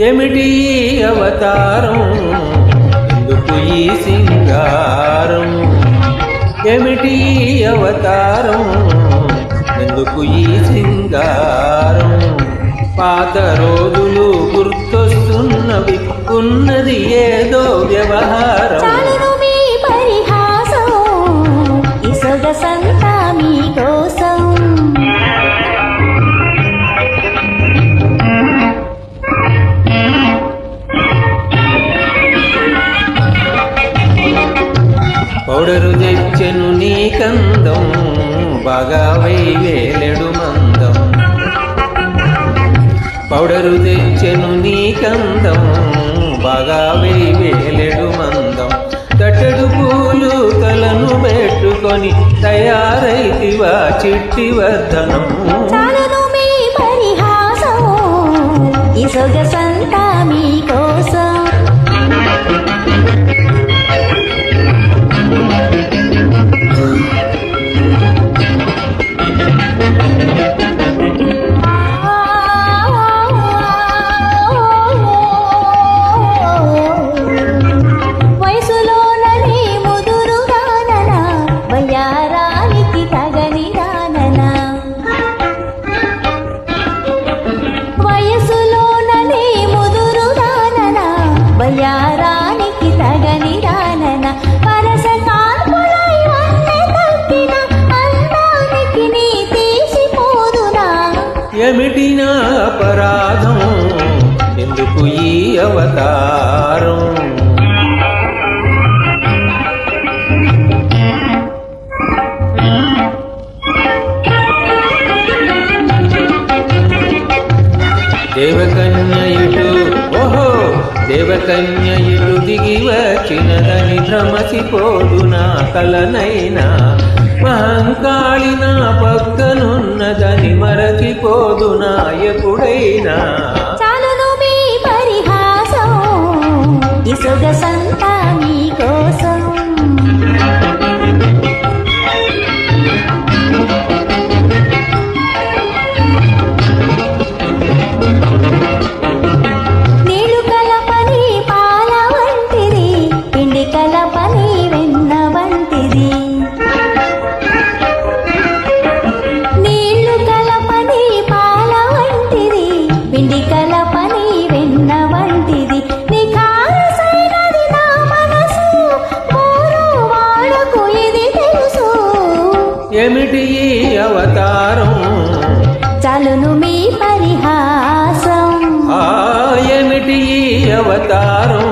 ఏమిటి అవతారం, ఎందుకు ఈ సింగారం? ఏమిటి అవతారం, ఎందుకు ఈ సింగారం? పాత రోజులు గుర్తొస్తున్నవి, ఉన్నది ఏదో వ్యవహారం. పౌడరు తెచ్చెను నీ కందం, బాగా వేలేడు మందం. పౌడరు తెచ్చెను నీ కందం, బాగా వేలేడు మందం. తట్టెడు పూలు తలను పెట్టుకొని తయారైతివా చిట్టి వర్ధనం. సొగసంతా మీకోసం యారానికి తగని రానన పరస కాల్పులై వన్నె తక్కిన అందానికి నీ తీసిపోదునా. ఏమిటి నా అపరాధం, ఎందుకు ఈ అవతారం? దేవకన్యయుడు ఓహో దేవకన్యయుడు దిగి వచ్చినదని భ్రమసిపోదునా కలనైనా. మహంకాళి నా పక్కనున్నదని మరచిపోదునా ఎప్పుడైనా. చాలును మీ పరిహాసం, ఈ సొగసంతా మీకోసం. ఏమిటి ఈ అవతారం, చాలును మీ పరిహాసం. ఏమిటి ఈ అవతారం,